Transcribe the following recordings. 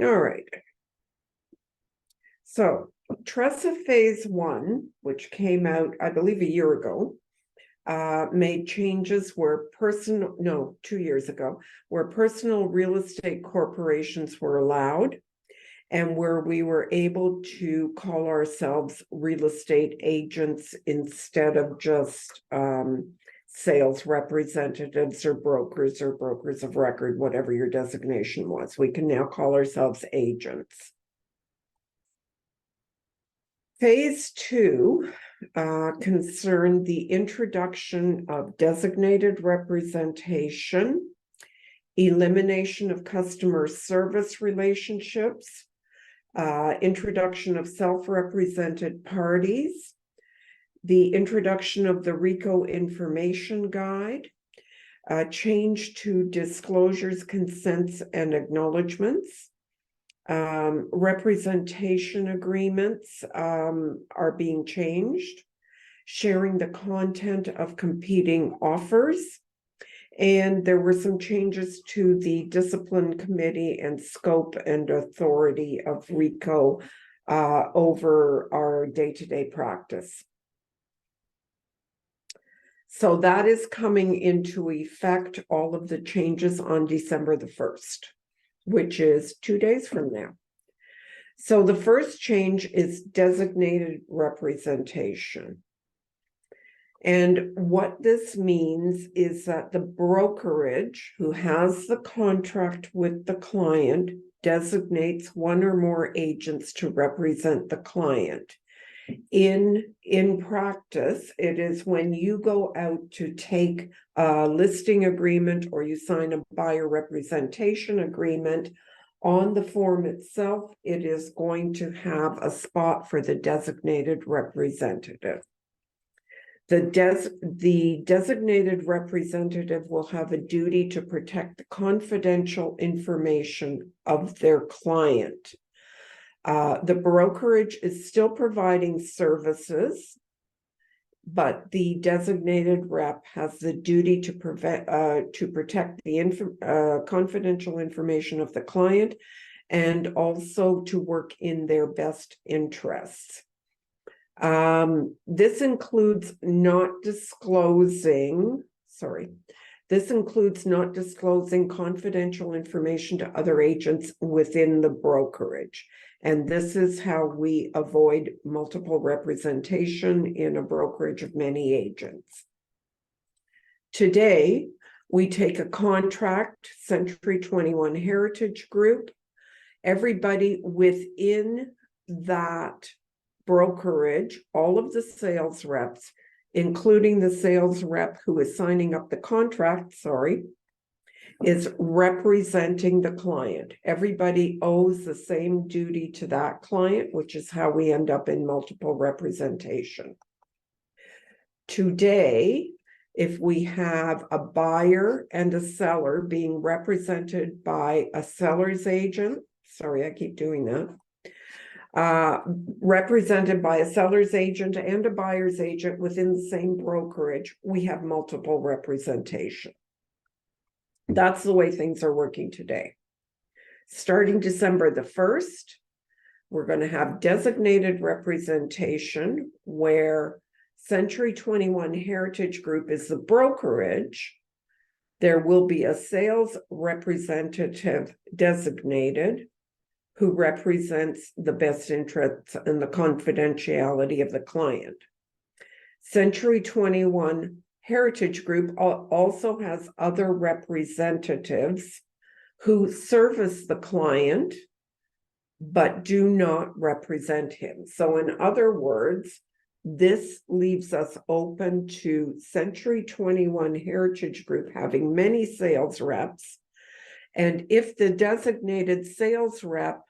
All right. So TRESA Phase 1, which came out, I believe, a year ago, made changes where 2 years ago, where personal real estate corporations were allowed and where we were able to call ourselves real estate agents instead of just sales representatives or brokers of record, whatever your designation was. We can now call ourselves agents. Phase 2 concerned the introduction of designated representation, elimination of customer service relationships, introduction of self-represented parties, the introduction of the RICO information guide, change to disclosures, consents, and acknowledgements. Representation agreements are being changed, sharing the content of competing offers, and there were some changes to the discipline committee and scope and authority of RICO over our day-to-day practice. So that is coming into effect, all of the changes on December the 1st. Which is 2 days from now. So the first change is designated representation. And what this means is that the brokerage who has the contract with the client designates one or more agents to represent the client. In practice, it is when you go out to take a listing agreement or you sign a buyer representation agreement, on the form itself, it is going to have a spot for the designated representative. The designated representative will have a duty to protect the confidential information of their client. The brokerage is still providing services, but the designated rep has the duty to protect the confidential information of the client and also to work in their best interests. This includes not disclosing confidential information to other agents within the brokerage. And this is how we avoid multiple representation in a brokerage of many agents. Today, we take a contract, Century 21 Heritage Group. Everybody within that brokerage, all of the sales reps, including the sales rep who is signing up the contract, is representing the client. Everybody owes the same duty to that client, which is how we end up in multiple representation. Today, if we have a buyer and a seller being represented by a seller's agent, I keep doing that, represented by a seller's agent and a buyer's agent within the same brokerage, we have multiple representation. That's the way things are working today. Starting December the 1st, we're going to have designated representation where Century 21 Heritage Group is the brokerage. There will be a sales representative designated who represents the best interests and the confidentiality of the client. Century 21 Heritage Group also has other representatives who service the client, but do not represent him. So in other words, this leaves us open to Century 21 Heritage Group having many sales reps. And if the designated sales rep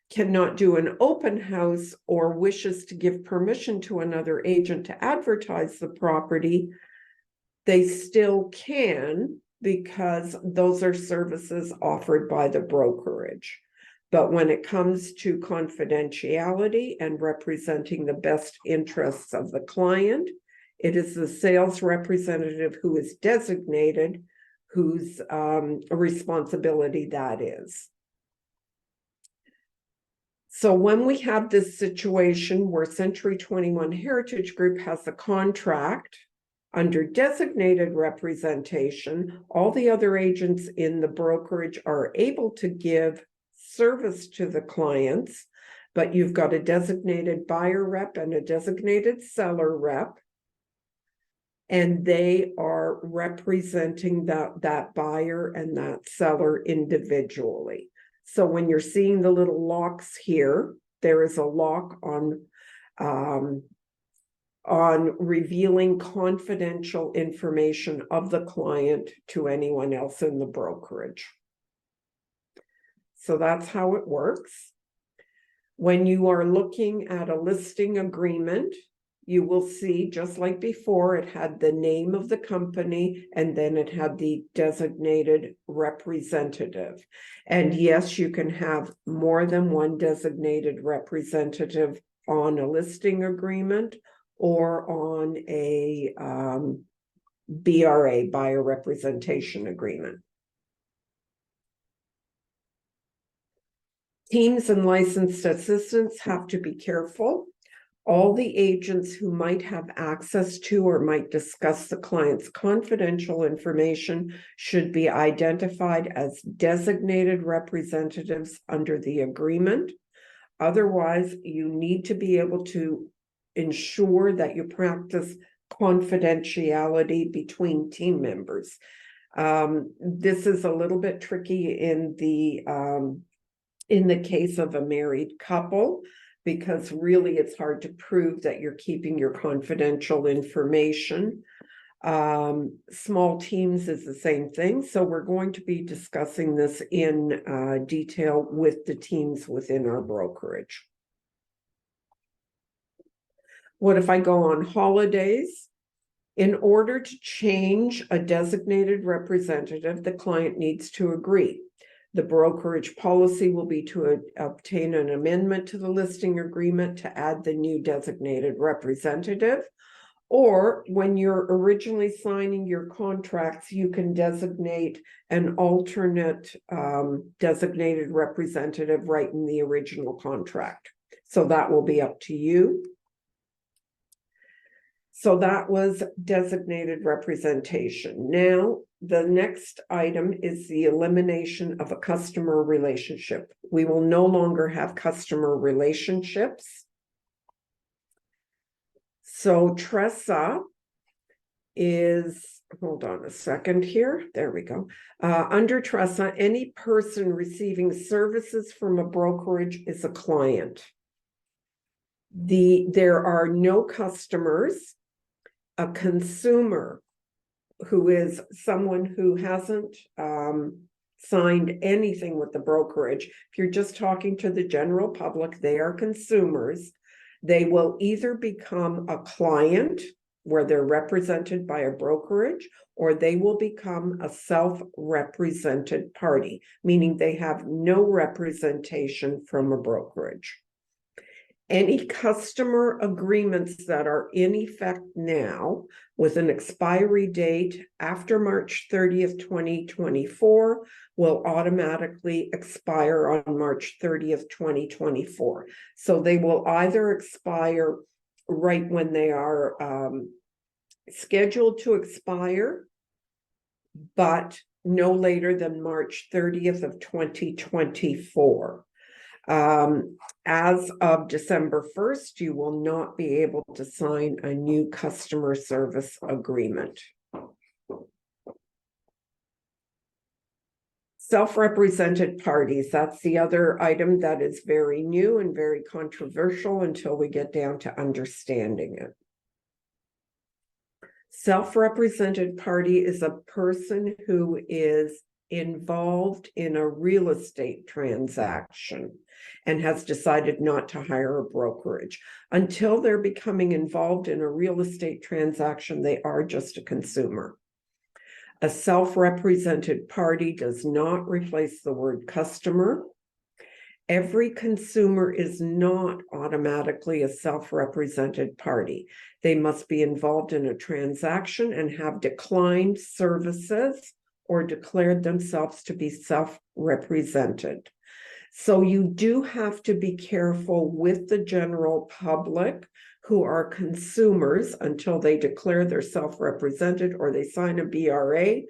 cannot do an open house or wishes to give permission to another agent to advertise the property, they still can, because those are services offered by the brokerage. But when it comes to confidentiality and representing the best interests of the client, it is the sales representative who is designated whose responsibility that is. So when we have this situation where Century 21 Heritage Group has a contract under designated representation, all the other agents in the brokerage are able to give service to the clients, but you've got a designated buyer rep and a designated seller rep, and they are representing that buyer and that seller individually. So when you're seeing the little locks here, there is a lock on revealing confidential information of the client to anyone else in the brokerage. So that's how it works. When you are looking at a listing agreement, you will see, just like before, it had the name of the company and then it had the designated representative. And yes, you can have more than one designated representative on a listing agreement or on a BRA, buyer representation agreement. Teams and licensed assistants have to be careful. All the agents who might have access to or might discuss the client's confidential information should be identified as designated representatives under the agreement. Otherwise, you need to be able to ensure that you practice confidentiality between team members. This is a little bit tricky in the case of a married couple, because really it's hard to prove that you're keeping your confidential information. Small teams is the same thing. So we're going to be discussing this in detail with the teams within our brokerage. What if I go on holidays? In order to change a designated representative, the client needs to agree. The brokerage policy will be to obtain an amendment to the listing agreement to add the new designated representative. Or when you're originally signing your contracts, you can designate an alternate designated representative right in the original contract. So that will be up to you. So that was designated representation. Now, the next item is the elimination of a customer relationship. We will no longer have customer relationships. So TRESA is, hold on a second here. There we go. Under TRESA, any person receiving services from a brokerage is a client. There are no customers. A consumer, who is someone who hasn't signed anything with the brokerage. If you're just talking to the general public, they are consumers. They will either become a client, where they're represented by a brokerage, or they will become a self-represented party, meaning they have no representation from a brokerage. Any customer agreements that are in effect now with an expiry date after March 30th, 2024 will automatically expire on March 30th, 2024. So they will either expire right when they are scheduled to expire, but no later than March 30th of 2024. As of December 1st, you will not be able to sign a new customer service agreement. Self-represented parties, that's the other item that is very new and very controversial until we get down to understanding it. Self-represented party is a person who is involved in a real estate transaction and has decided not to hire a brokerage. Until they're becoming involved in a real estate transaction, they are just a consumer. A self-represented party does not replace the word customer. Every consumer is not automatically a self-represented party. They must be involved in a transaction and have declined services or declared themselves to be self-represented. So you do have to be careful with the general public who are consumers until they declare they're self-represented or they sign a BRA.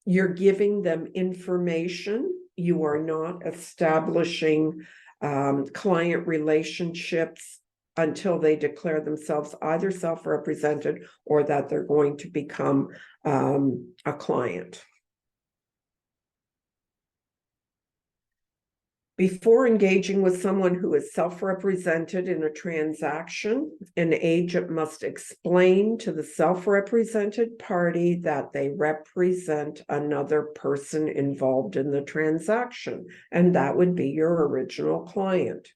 You're giving them information. You are not establishing client relationships until they declare themselves either self-represented or that they're going to become a client. Before engaging with someone who is self-represented in a transaction, an agent must explain to the self-represented party that they represent another person involved in the transaction, and that would be your original client.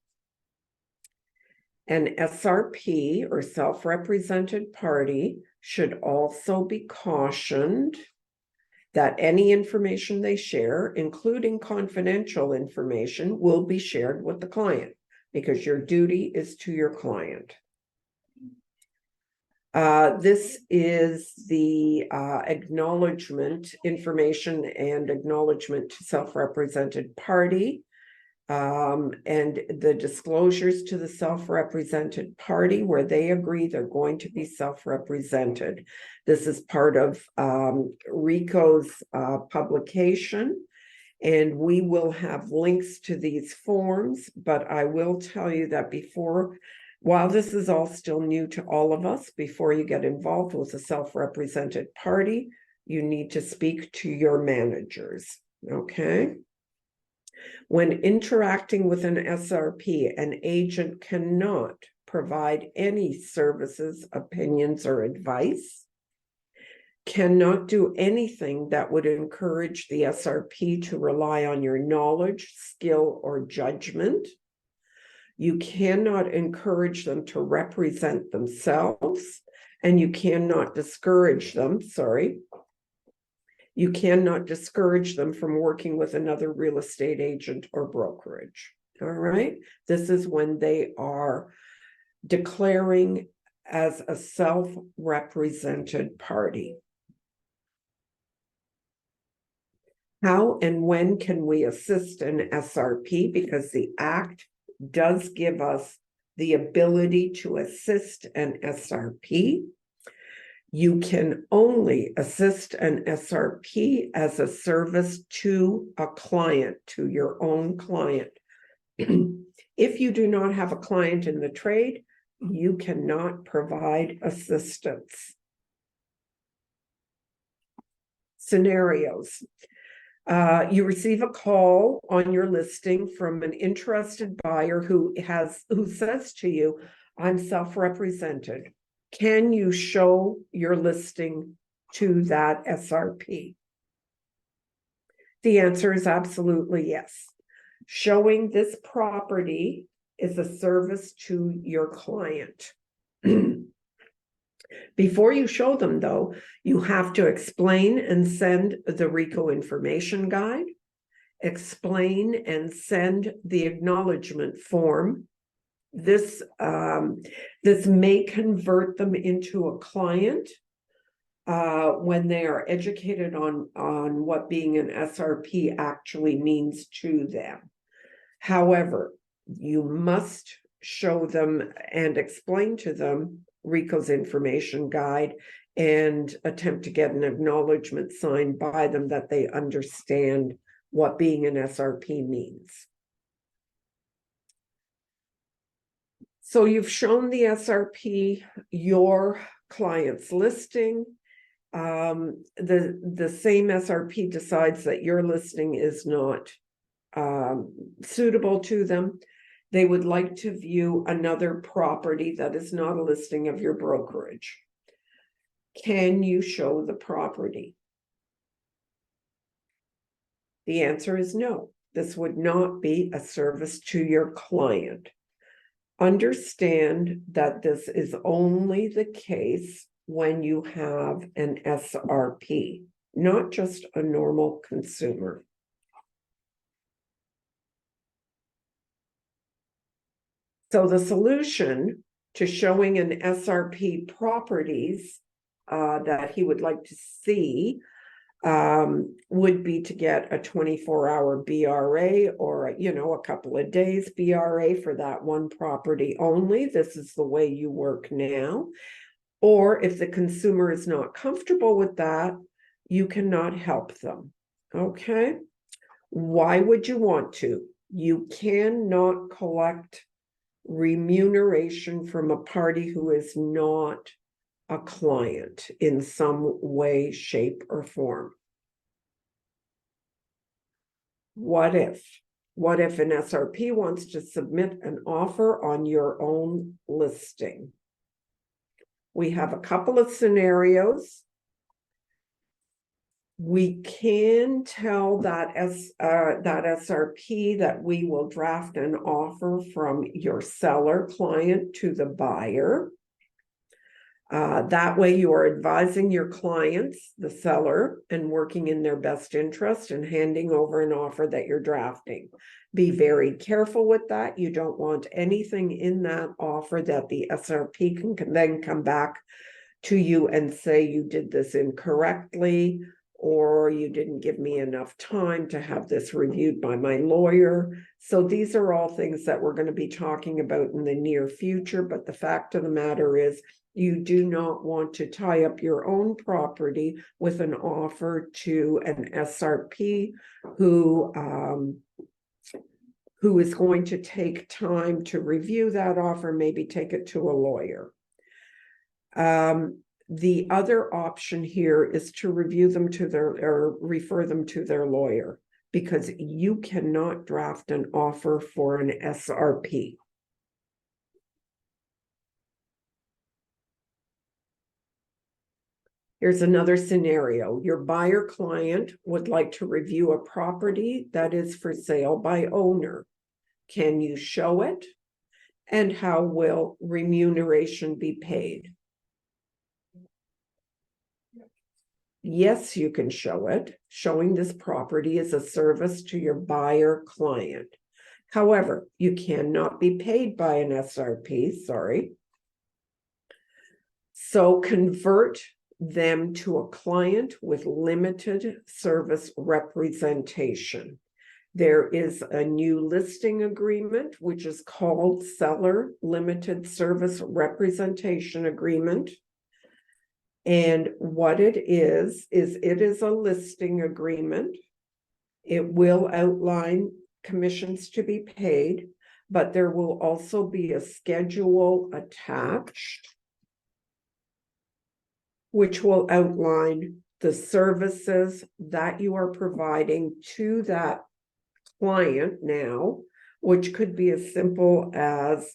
An SRP, or self-represented party, should also be cautioned that any information they share, including confidential information, will be shared with the client, because your duty is to your client. This is the acknowledgement, information and acknowledgement to self-represented party. And the disclosures to the self-represented party where they agree they're going to be self-represented. This is part of RICO's publication, and we will have links to these forms, but I will tell you that while this is all still new to all of us, before you get involved with a self-represented party, you need to speak to your managers, okay? When interacting with an SRP, an agent cannot provide any services, opinions, or advice, cannot do anything that would encourage the SRP to rely on your knowledge, skill, or judgment. You cannot encourage them to represent themselves, and you cannot discourage them, you cannot discourage them from working with another real estate agent or brokerage. All right. This is when they are declaring as a self-represented party. How and when can we assist an SRP? Because the Act does give us the ability to assist an SRP. You can only assist an SRP as a service to a client, to your own client. If you do not have a client in the trade, you cannot provide assistance. Scenarios. You receive a call on your listing from an interested buyer who says to you, "I'm self-represented. Can you show your listing to that SRP?" The answer is absolutely yes. Showing this property is a service to your client. Before you show them, though, you have to explain and send the RICO information guide, explain and send the acknowledgement form. This may convert them into a client when they are educated on what being an SRP actually means to them. However, you must show them and explain to them RICO's information guide and attempt to get an acknowledgement signed by them that they understand what being an SRP means. So you've shown the SRP your client's listing. The same SRP decides that your listing is not suitable to them. They would like to view another property that is not a listing of your brokerage. Can you show the property? The answer is no. This would not be a service to your client. Understand that this is only the case when you have an SRP, not just a normal consumer. So the solution to showing an SRP properties that he would like to see would be to get a 24-hour BRA or, a couple of days BRA for that one property only. This is the way you work now. Or if the consumer is not comfortable with that, you cannot help them. Okay? Why would you want to? You cannot collect remuneration from a party who is not a client in some way, shape, or form. What if an SRP wants to submit an offer on your own listing? We have a couple of scenarios. We can tell that SRP that we will draft an offer from your seller client to the buyer. That way you are advising your clients, the seller, and working in their best interest and handing over an offer that you're drafting. Be very careful with that. You don't want anything in that offer that the SRP can then come back to you and say you did this incorrectly, or you didn't give me enough time to have this reviewed by my lawyer. So these are all things that we're going to be talking about in the near future. But the fact of the matter is, you do not want to tie up your own property with an offer to an SRP who is going to take time to review that offer, maybe take it to a lawyer. The other option here is to review them to or refer them to their lawyer, because you cannot draft an offer for an SRP. Here's another scenario. Your buyer client would like to review a property that is for sale by owner. Can you show it? And how will remuneration be paid? Yes, you can show it. Showing this property is a service to your buyer client. However, you cannot be paid by an SRP, sorry. So convert them to a client with limited service representation. There is a new listing agreement, which is called Seller Limited Service Representation Agreement. And what it is it is a listing agreement. It will outline commissions to be paid, but there will also be a schedule attached, which will outline the services that you are providing to that client now, which could be as simple as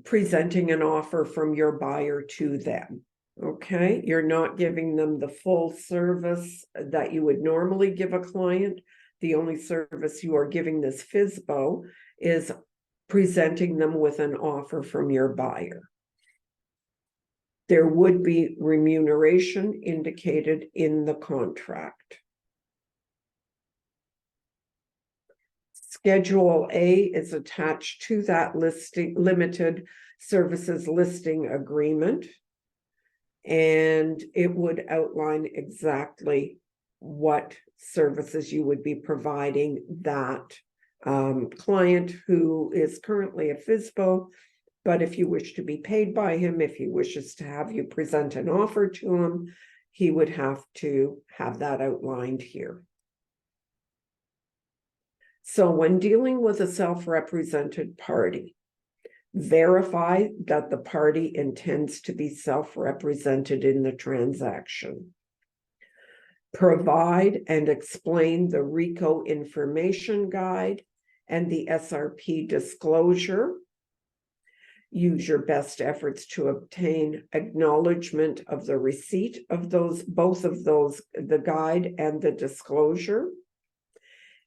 presenting an offer from your buyer to them. Okay, you're not giving them the full service that you would normally give a client. The only service you are giving this FSBO is presenting them with an offer from your buyer. There would be remuneration indicated in the contract. Schedule A is attached to that listing, limited services listing agreement, and it would outline exactly what services you would be providing that client who is currently a FSBO. But if you wish to be paid by him, if he wishes to have you present an offer to him, he would have to have that outlined here. So when dealing with a self-represented party, verify that the party intends to be self-represented in the transaction. Provide and explain the RICO information guide and the SRP disclosure. Use your best efforts to obtain acknowledgement of the receipt of both of those, the guide and the disclosure.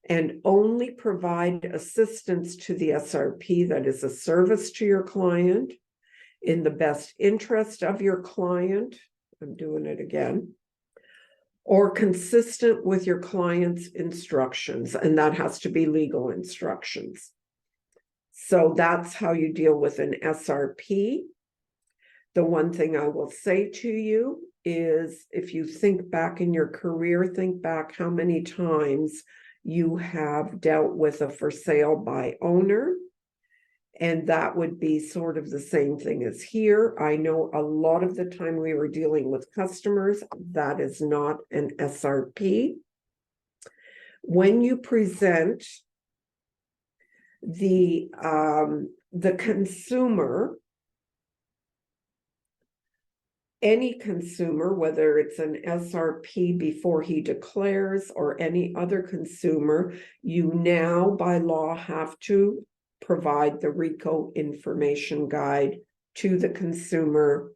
And only provide assistance to the SRP that is a service to your client in the best interest of your client. I'm doing it again. Or consistent with your client's instructions, and that has to be legal instructions. So that's how you deal with an SRP. The one thing I will say to you is, if you think back in your career, think back how many times you have dealt with a for sale by owner. And that would be sort of the same thing as here. I know a lot of the time we were dealing with customers, that is not an SRP. When you present the consumer, any consumer, whether it's an SRP before he declares or any other consumer, you now by law have to provide the RICO information guide to the consumer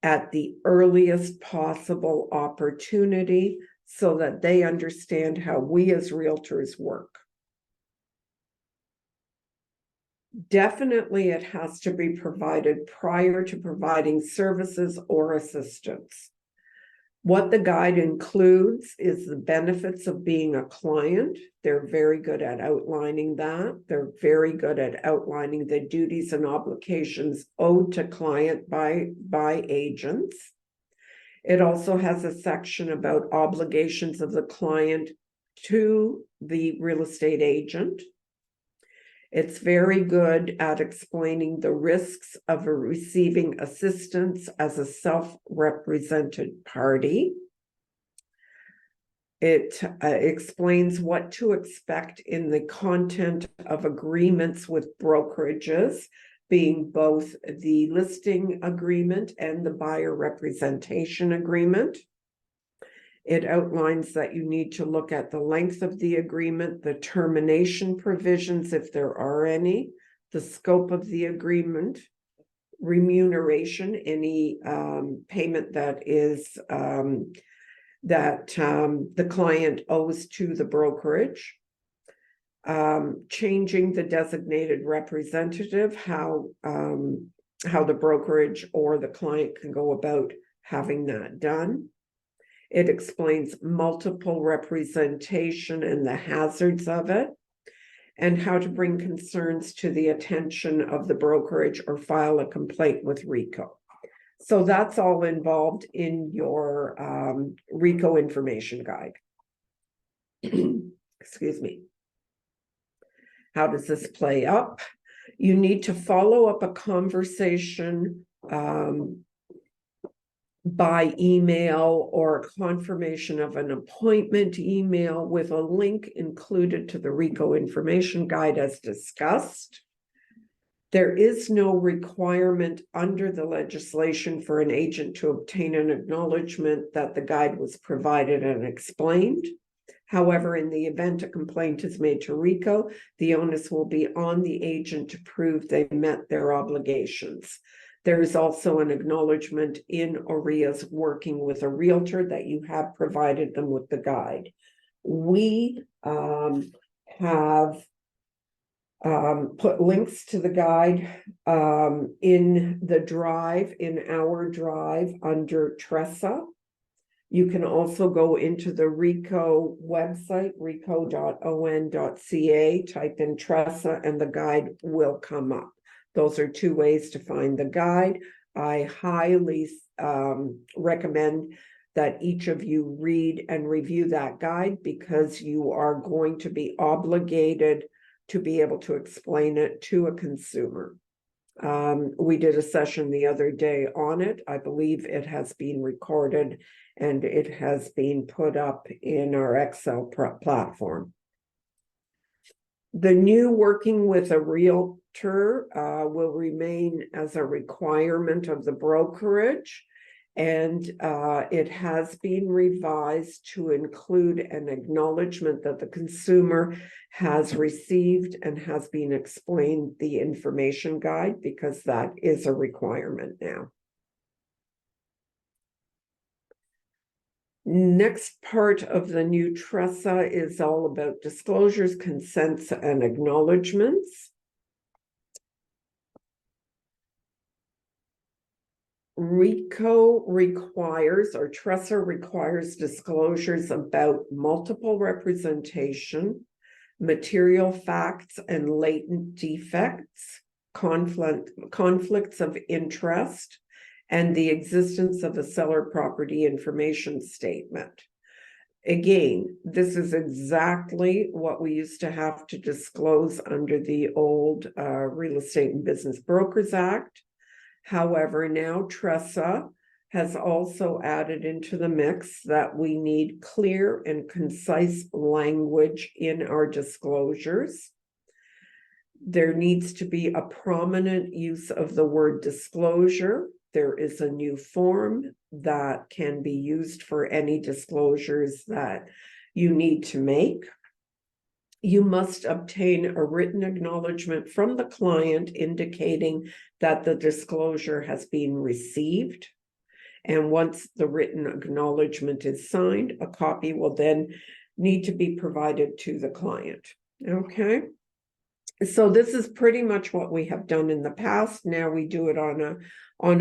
at the earliest possible opportunity so that they understand how we as realtors work. Definitely, it has to be provided prior to providing services or assistance. What the guide includes is the benefits of being a client. They're very good at outlining that. They're very good at outlining the duties and obligations owed to client by agents. It also has a section about obligations of the client to the real estate agent. It's very good at explaining the risks of receiving assistance as a self-represented party. It explains what to expect in the content of agreements with brokerages, being both the listing agreement and the buyer representation agreement. It outlines that you need to look at the length of the agreement, the termination provisions, if there are any, the scope of the agreement, remuneration, any payment that is the client owes to the brokerage, changing the designated representative, how the brokerage or the client can go about having that done. It explains multiple representation and the hazards of it, and how to bring concerns to the attention of the brokerage or file a complaint with RICO. So that's all involved in your RICO information guide. Excuse me. How does this play up? You need to follow up a conversation by email or a confirmation of an appointment email with a link included to the RICO information guide as discussed. There is no requirement under the legislation for an agent to obtain an acknowledgement that the guide was provided and explained. However, in the event a complaint is made to RICO, the onus will be on the agent to prove they met their obligations. There is also an acknowledgement in OREA's working with a realtor that you have provided them with the guide. We have put links to the guide in the drive, in our drive under TRESA. You can also go into the RICO website, rico.on.ca, type in TRESA, and the guide will come up. Those are two ways to find the guide. I highly recommend that each of you read and review that guide, because you are going to be obligated to be able to explain it to a consumer. We did a session the other day on it. I believe it has been recorded and it has been put up in our Excel platform. The new working with a realtor will remain as a requirement of the brokerage, and it has been revised to include an acknowledgement that the consumer has received and has been explained the information guide, because that is a requirement now. Next part of the new TRESA is all about disclosures, consents, and acknowledgements. RICO requires, or TRESA requires, disclosures about multiple representation, material facts and latent defects, conflicts of interest, and the existence of a seller property information statement. Again, this is exactly what we used to have to disclose under the old Real Estate and Business Brokers Act. However, now TRESA has also added into the mix that we need clear and concise language in our disclosures. There needs to be a prominent use of the word disclosure. There is a new form that can be used for any disclosures that you need to make. You must obtain a written acknowledgement from the client indicating that the disclosure has been received. And once the written acknowledgement is signed, a copy will then need to be provided to the client. Okay. So this is pretty much what we have done in the past. Now we do it on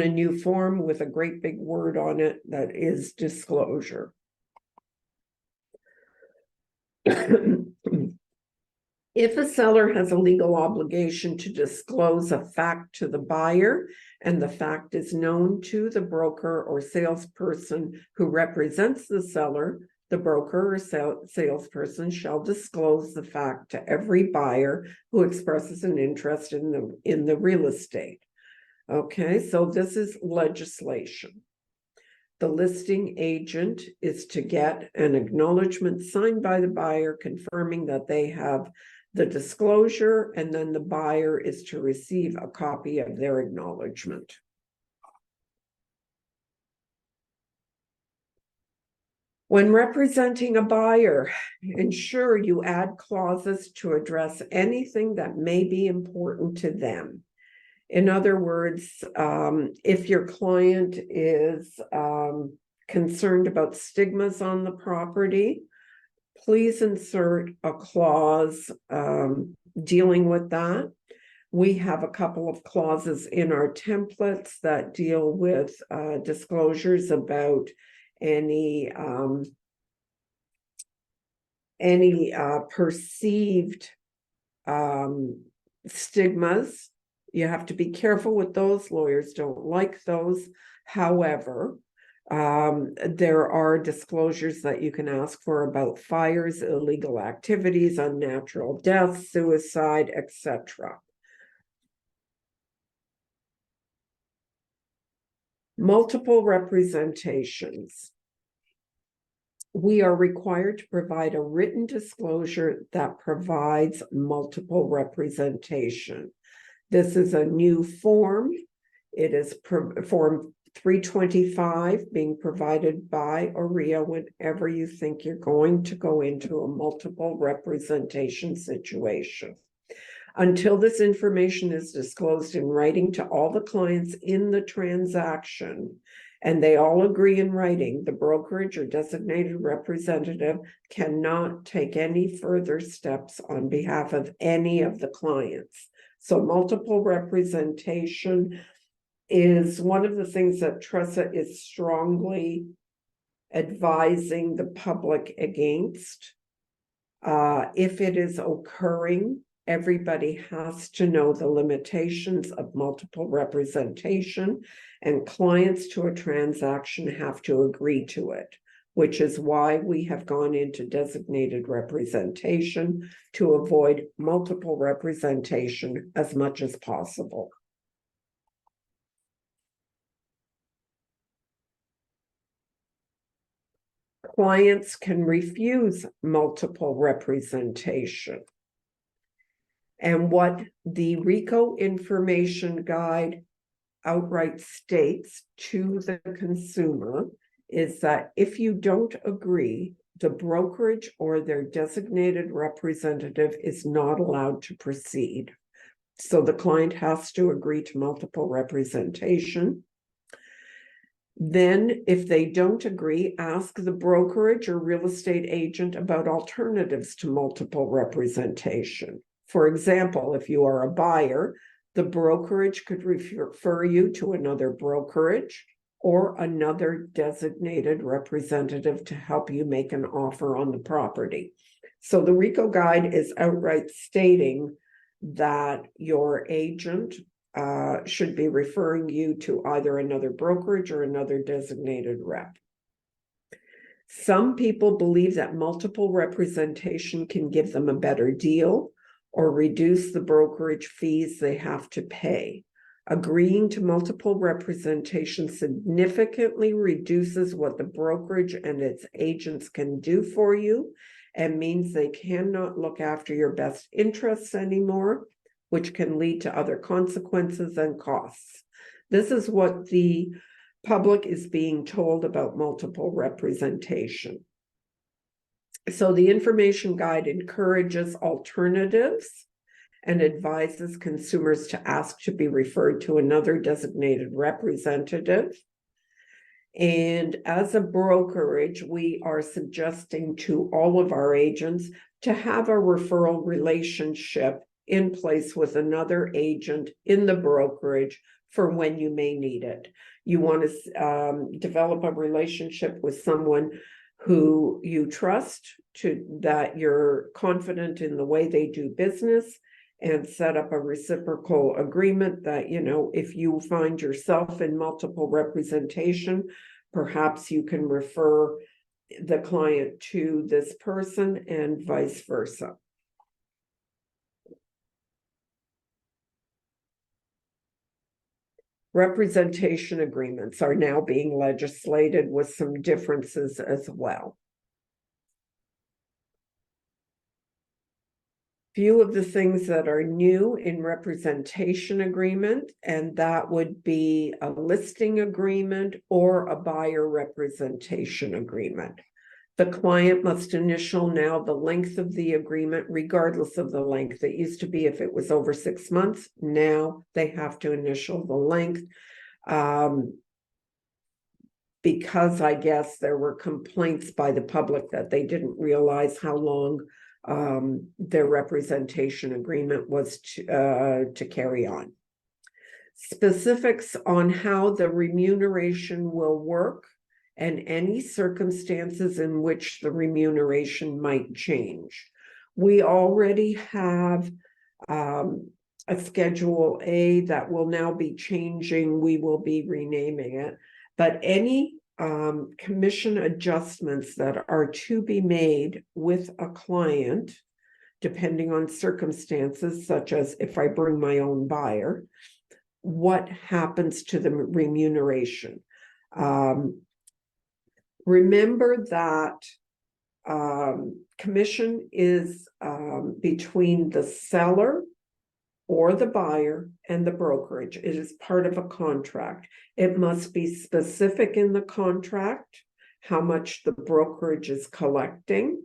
a new form with a great big word on it that is disclosure. If a seller has a legal obligation to disclose a fact to the buyer, and the fact is known to the broker or salesperson who represents the seller, the broker or salesperson shall disclose the fact to every buyer who expresses an interest in the real estate. Okay, so this is legislation. The listing agent is to get an acknowledgement signed by the buyer confirming that they have the disclosure, and then the buyer is to receive a copy of their acknowledgement. When representing a buyer, ensure you add clauses to address anything that may be important to them. In other words, if your client is concerned about stigmas on the property, please insert a clause dealing with that. We have a couple of clauses in our templates that deal with disclosures about any perceived stigmas. You have to be careful with those. Lawyers don't like those. However, there are disclosures that you can ask for about fires, illegal activities, unnatural death, suicide, etc. Multiple representations. We are required to provide a written disclosure that provides multiple representation. This is a new form. It is Form 325 being provided by OREA whenever you think you're going to go into a multiple representation situation. Until this information is disclosed in writing to all the clients in the transaction, and they all agree in writing, the brokerage or designated representative cannot take any further steps on behalf of any of the clients. So multiple representation is one of the things that TRESA is strongly advising the public against. If it is occurring, everybody has to know the limitations of multiple representation, and clients to a transaction have to agree to it, which is why we have gone into designated representation to avoid multiple representation as much as possible. Clients can refuse multiple representation. And what the RICO information guide outright states to the consumer is that if you don't agree, the brokerage or their designated representative is not allowed to proceed. So the client has to agree to multiple representation. Then, if they don't agree, ask the brokerage or real estate agent about alternatives to multiple representation. For example, if you are a buyer, the brokerage could refer you to another brokerage or another designated representative to help you make an offer on the property. So the RICO guide is outright stating that your agent should be referring you to either another brokerage or another designated rep. Some people believe that multiple representation can give them a better deal or reduce the brokerage fees they have to pay. Agreeing to multiple representation significantly reduces what the brokerage and its agents can do for you and means they cannot look after your best interests anymore, which can lead to other consequences and costs. This is what the public is being told about multiple representation. So the information guide encourages alternatives and advises consumers to ask to be referred to another designated representative. And as a brokerage, we are suggesting to all of our agents to have a referral relationship in place with another agent in the brokerage for when you may need it. You want to develop a relationship with someone who you trust, that you're confident in the way they do business, and set up a reciprocal agreement that, you know, if you find yourself in multiple representation, perhaps you can refer the client to this person and vice versa. Representation agreements are now being legislated with some differences as well. Few of the things that are new in representation agreement, and that would be a listing agreement or a buyer representation agreement. The client must initial now the length of the agreement, regardless of the length. It used to be if it was over 6 months, now they have to initial the length. Because I guess there were complaints by the public that they didn't realize how long their representation agreement was to carry on. Specifics on how the remuneration will work and any circumstances in which the remuneration might change. We already have a Schedule A that will now be changing. We will be renaming it, but any commission adjustments that are to be made with a client, depending on circumstances, such as if I bring my own buyer, what happens to the remuneration? Remember that commission is between the seller or the buyer and the brokerage. It is part of a contract. It must be specific in the contract how much the brokerage is collecting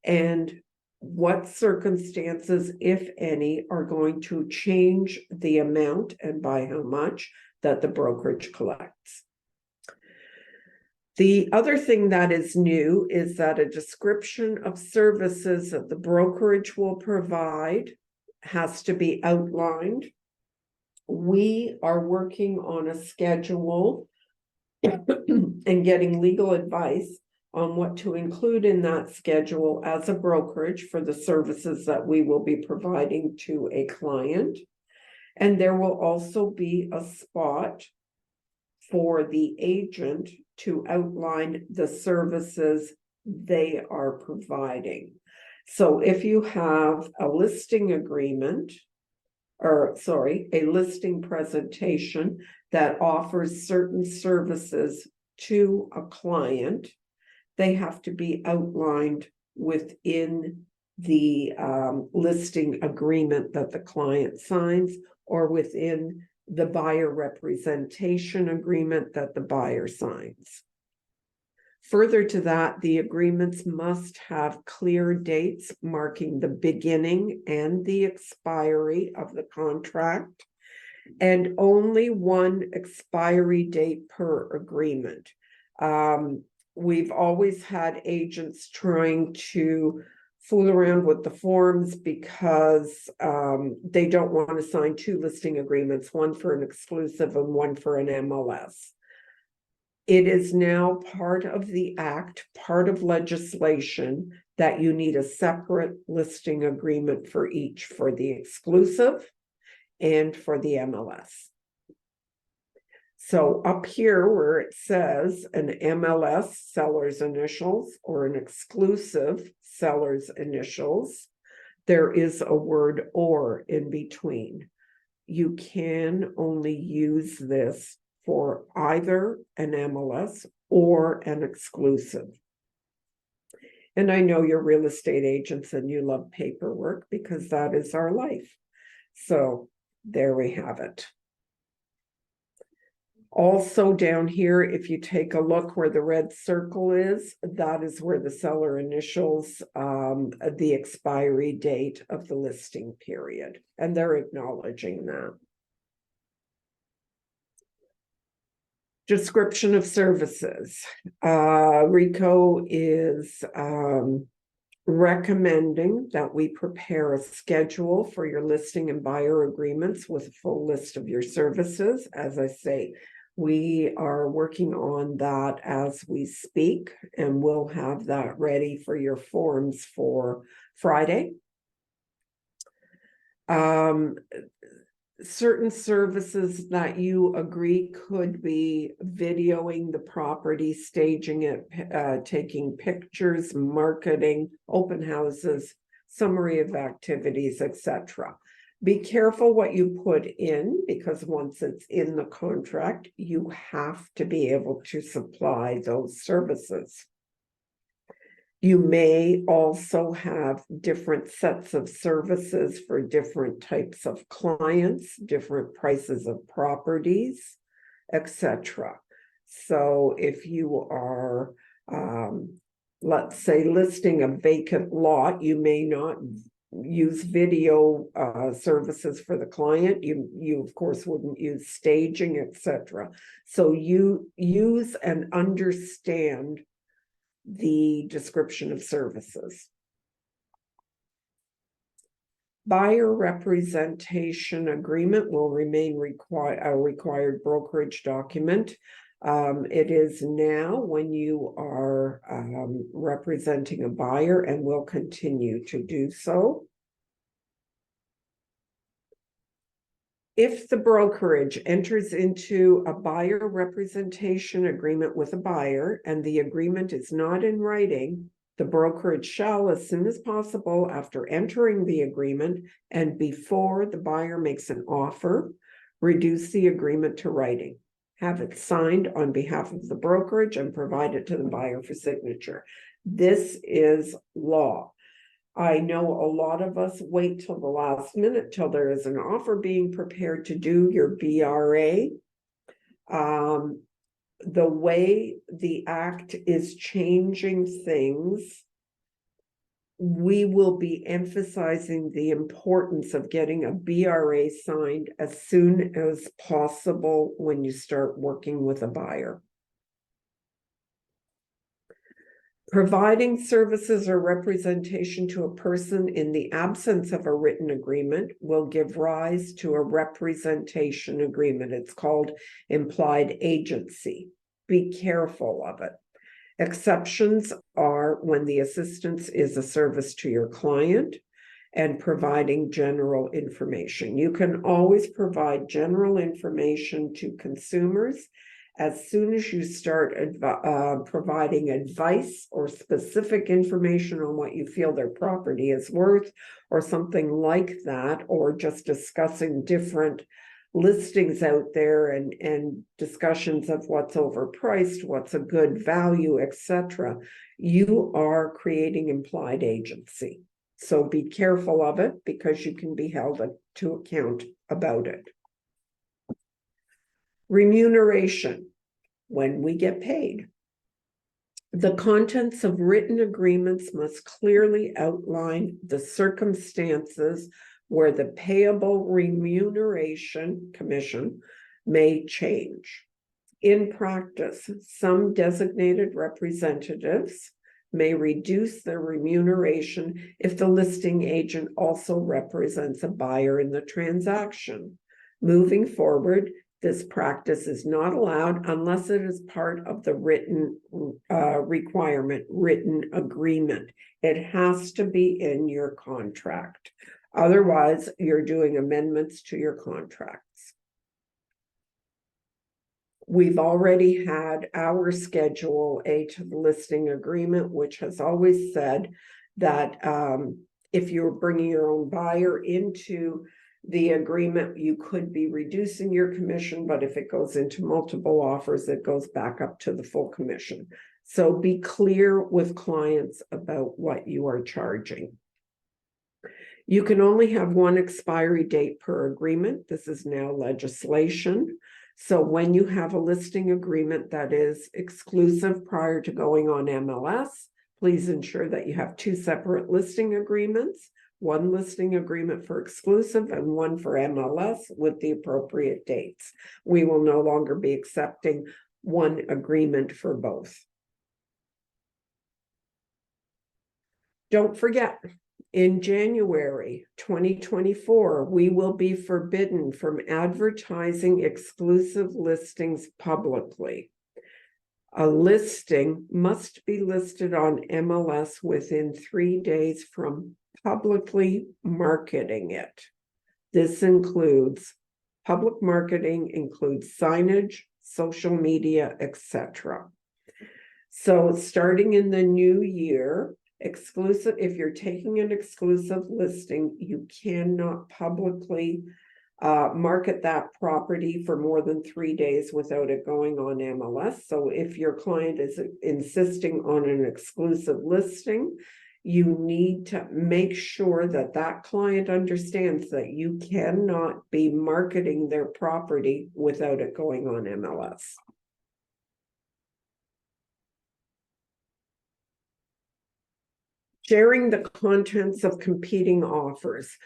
and what circumstances, if any, are going to change the amount and by how much that the brokerage collects. The other thing that is new is that a description of services that the brokerage will provide has to be outlined. We are working on a schedule and getting legal advice on what to include in that schedule as a brokerage for the services that we will be providing to a client. And there will also be a spot for the agent to outline the services they are providing. So if you have a listing agreement, or sorry, a listing presentation that offers certain services to a client, they have to be outlined within the listing agreement that the client signs or within the buyer representation agreement that the buyer signs. Further to that, the agreements must have clear dates marking the beginning and the expiry of the contract, and only one expiry date per agreement. We've always had agents trying to fool around with the forms because they don't want to sign two listing agreements, one for an exclusive and one for an MLS. It is now part of the act, part of legislation, that you need a separate listing agreement for each, for the exclusive and for the MLS. So up here where it says an MLS, seller's initials, or an exclusive seller's initials, there is a word or in between. You can only use this for either an MLS or an exclusive. And I know you're real estate agents and you love paperwork because that is our life. So there we have it. Also down here, if you take a look where the red circle is, that is where the seller initials the expiry date of the listing period, and they're acknowledging that. Description of services. Rico is recommending that we prepare a schedule for your listing and buyer agreements with a full list of your services. As I say, we are working on that as we speak, and we'll have that ready for your forms for Friday. Certain services that you agree could be videoing the property, staging it, taking pictures, marketing, open houses, summary of activities, etc. Be careful what you put in, because once it's in the contract, you have to be able to supply those services. You may also have different sets of services for different types of clients, different prices of properties, etc. So if you are, let's say, listing a vacant lot, you may not use video services for the client. You of course wouldn't use staging, etc. So you use and understand the description of services. Buyer representation agreement will remain a required brokerage document. It is now when you are representing a buyer, and will continue to do so. If the brokerage enters into a buyer representation agreement with a buyer and the agreement is not in writing, the brokerage shall, as soon as possible after entering the agreement and before the buyer makes an offer, reduce the agreement to writing, have it signed on behalf of the brokerage, and provide it to the buyer for signature. This is law. I know a lot of us wait till the last minute, till there is an offer being prepared to do your BRA. The way the act is changing things, we will be emphasizing the importance of getting a BRA signed as soon as possible when you start working with a buyer. Providing services or representation to a person in the absence of a written agreement will give rise to a representation agreement. It's called implied agency. Be careful of it. Exceptions are when the assistance is a service to your client and providing general information. You can always provide general information to consumers. As soon as you start providing advice or specific information on what you feel their property is worth or something like that, or just discussing different listings out there and discussions of what's overpriced, what's a good value, etc., you are creating implied agency. So be careful of it, because you can be held to account about it. Remuneration, when we get paid. The contents of written agreements must clearly outline the circumstances where the payable remuneration commission may change. In practice, some designated representatives may reduce their remuneration if the listing agent also represents a buyer in the transaction. Moving forward, this practice is not allowed unless it is part of the written written agreement. It has to be in your contract. Otherwise, you're doing amendments to your contracts. We've already had our Schedule A to the listing agreement, which has always said that if you're bringing your own buyer into the agreement, you could be reducing your commission, but if it goes into multiple offers, it goes back up to the full commission. So be clear with clients about what you are charging. You can only have one expiry date per agreement. This is now legislation. So when you have a listing agreement that is exclusive prior to going on MLS, please ensure that you have two separate listing agreements, one listing agreement for exclusive and one for MLS with the appropriate dates. We will no longer be accepting one agreement for both. Don't forget, in January 2024, we will be forbidden from advertising exclusive listings publicly. A listing must be listed on MLS within 3 days from publicly marketing it. This includes public marketing, includes signage, social media, etc. So starting in the new year, exclusive, if you're taking an exclusive listing, you cannot publicly market that property for more than 3 days without it going on MLS. So if your client is insisting on an exclusive listing, you need to make sure that that client understands that you cannot be marketing their property without it going on MLS. Sharing the contents of competing offers.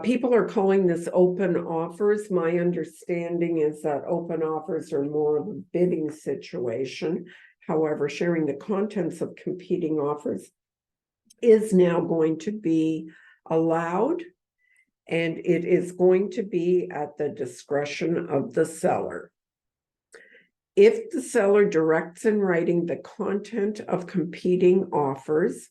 People are calling this open offers. My understanding is that open offers are more of a bidding situation. However, sharing the contents of competing offers is now going to be allowed, and it is going to be at the discretion of the seller. If the seller directs in writing the content of competing offers,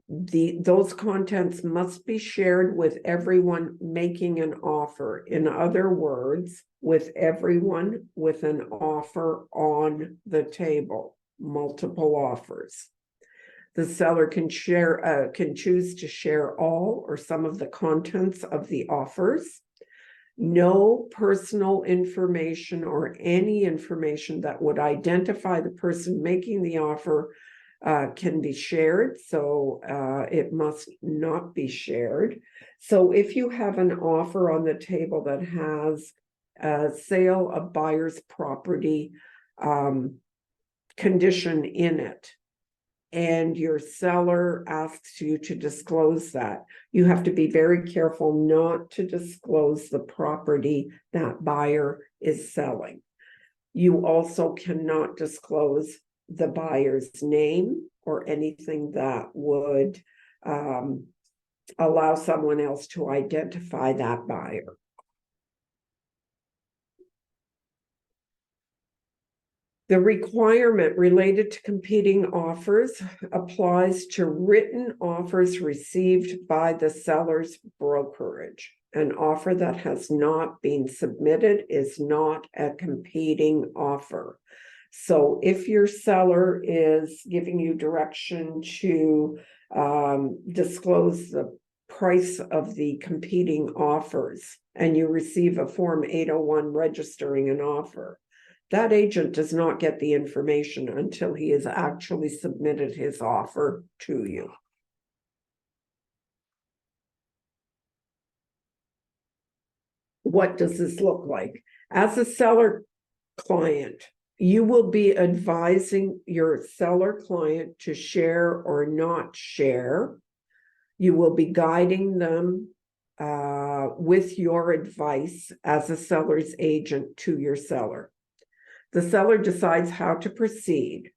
those contents must be shared with everyone making an offer. In other words, with everyone with an offer on the table, multiple offers. The seller can choose to share all or some of the contents of the offers. No personal information or any information that would identify the person making the offer can be shared, so it must not be shared. So if you have an offer on the table that has a sale of buyer's property condition in it, and your seller asks you to disclose that, you have to be very careful not to disclose the property that buyer is selling. You also cannot disclose the buyer's name or anything that would allow someone else to identify that buyer. The requirement related to competing offers applies to written offers received by the seller's brokerage. An offer that has not been submitted is not a competing offer. So if your seller is giving you direction to disclose the price of the competing offers and you receive a Form 801 registering an offer, that agent does not get the information until he has actually submitted his offer to you. What does this look like? As a seller client, you will be advising your seller client to share or not share. You will be guiding them with your advice as a seller's agent to your seller. The seller decides how to proceed.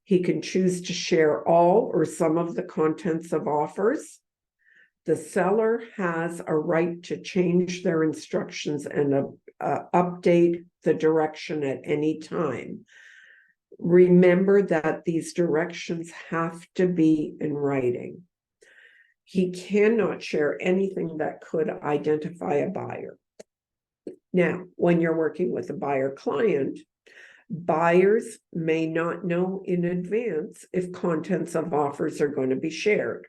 He can choose to share all or some of the contents of offers. The seller has a right to change their instructions and update the direction at any time. Remember that these directions have to be in writing. He cannot share anything that could identify a buyer. Now, when you're working with a buyer client, buyers may not know in advance if contents of offers are going to be shared.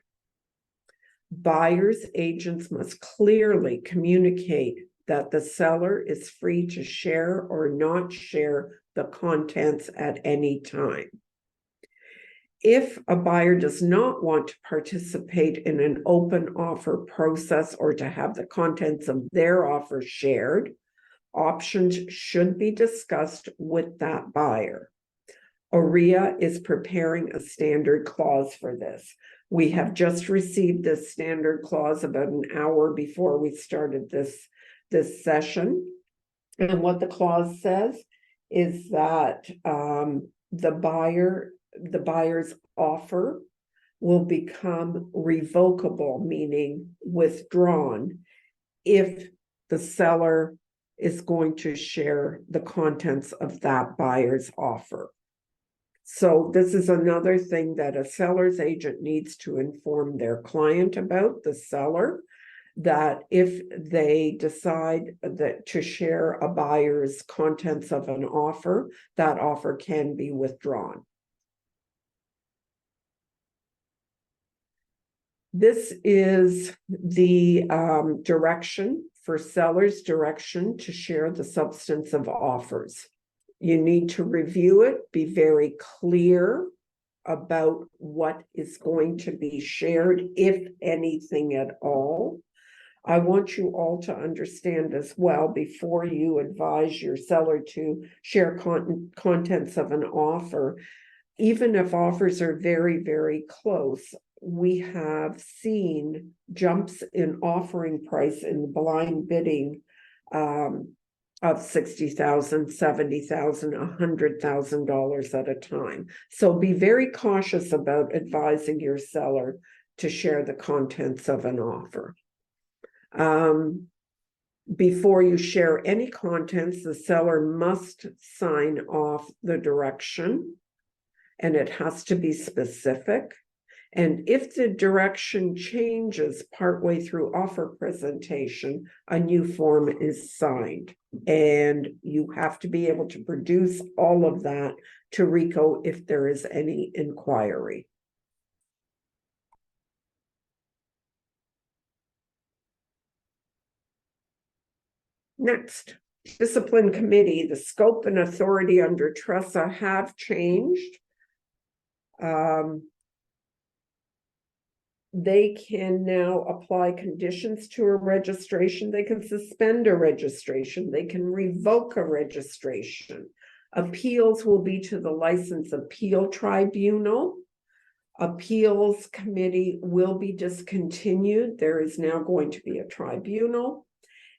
Buyers' agents must clearly communicate that the seller is free to share or not share the contents at any time. If a buyer does not want to participate in an open offer process or to have the contents of their offer shared, options should be discussed with that buyer. OREA is preparing a standard clause for this. We have just received this standard clause about an hour before we started this session. And what the clause says is that the buyer's offer will become revocable, meaning withdrawn, if the seller is going to share the contents of that buyer's offer. So this is another thing that a seller's agent needs to inform their client about, the seller, that if they decide that to share a buyer's contents of an offer, that offer can be withdrawn. This is the direction for sellers' direction to share the substance of offers. You need to review it, be very clear about what is going to be shared, if anything at all. I want you all to understand as well, before you advise your seller to share contents of an offer, even if offers are very, very close, we have seen jumps in offering price in blind bidding of $60,000, $70,000, $100,000 at a time. So be very cautious about advising your seller to share the contents of an offer. Before you share any contents, the seller must sign off the direction, and it has to be specific. And if the direction changes partway through offer presentation, a new form is signed. And you have to be able to produce all of that to RICO if there is any inquiry. Next, discipline committee. The scope and authority under TRESA have changed. They can now apply conditions to a registration. They can suspend a registration. They can revoke a registration. Appeals will be to the License Appeal Tribunal. Appeals committee will be discontinued. There is now going to be a tribunal,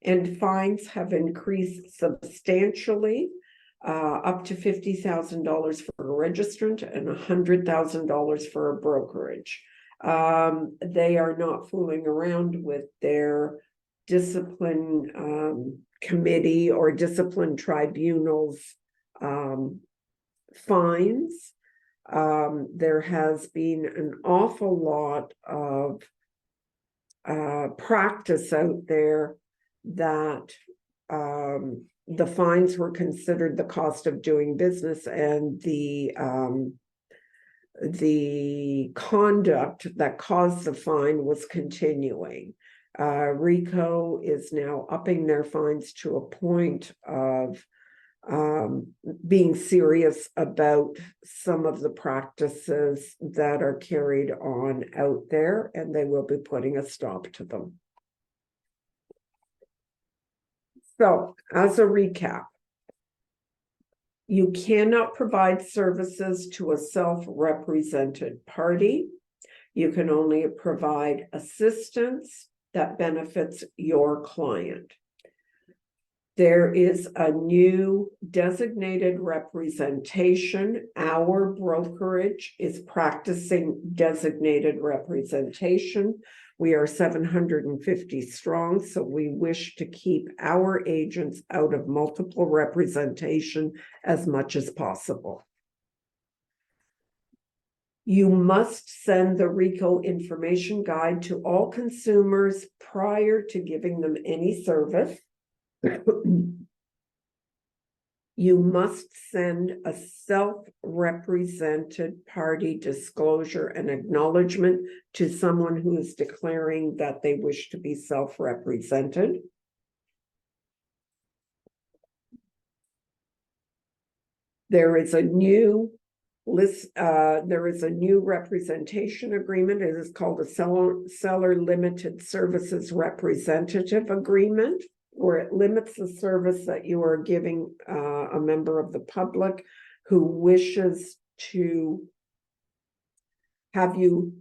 and fines have increased substantially, up to $50,000 for a registrant and $100,000 for a brokerage. They are not fooling around with their discipline committee or discipline tribunals fines. There has been an awful lot of practice out there that the fines were considered the cost of doing business, and the conduct that caused the fine was continuing. RICO is now upping their fines to a point of being serious about some of the practices that are carried on out there, and they will be putting a stop to them. So, as a recap, you cannot provide services to a self-represented party. You can only provide assistance that benefits your client. There is a new designated representation. Our brokerage is practicing designated representation. We are 750 strong, so we wish to keep our agents out of multiple representation as much as possible. You must send the RICO information guide to all consumers prior to giving them any service. You must send a self-represented party disclosure and acknowledgement to someone who is declaring that they wish to be self-represented. There is a new representation agreement. It is called a seller limited services representative agreement, where it limits the service that you are giving a member of the public who wishes to have you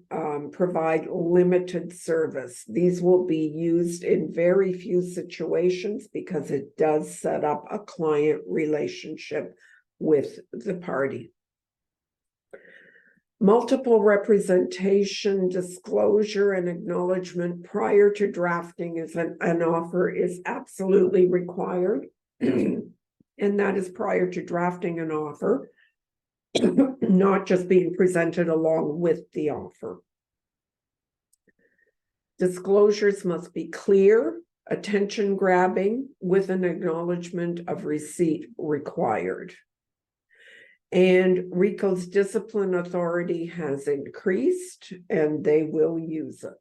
provide limited service. These will be used in very few situations because it does set up a client relationship with the party. Multiple representation, disclosure, and acknowledgement prior to drafting is an offer is absolutely required. And that is prior to drafting an offer, not just being presented along with the offer. Disclosures must be clear, attention grabbing, with an acknowledgement of receipt required. And RICO's discipline authority has increased, and they will use it.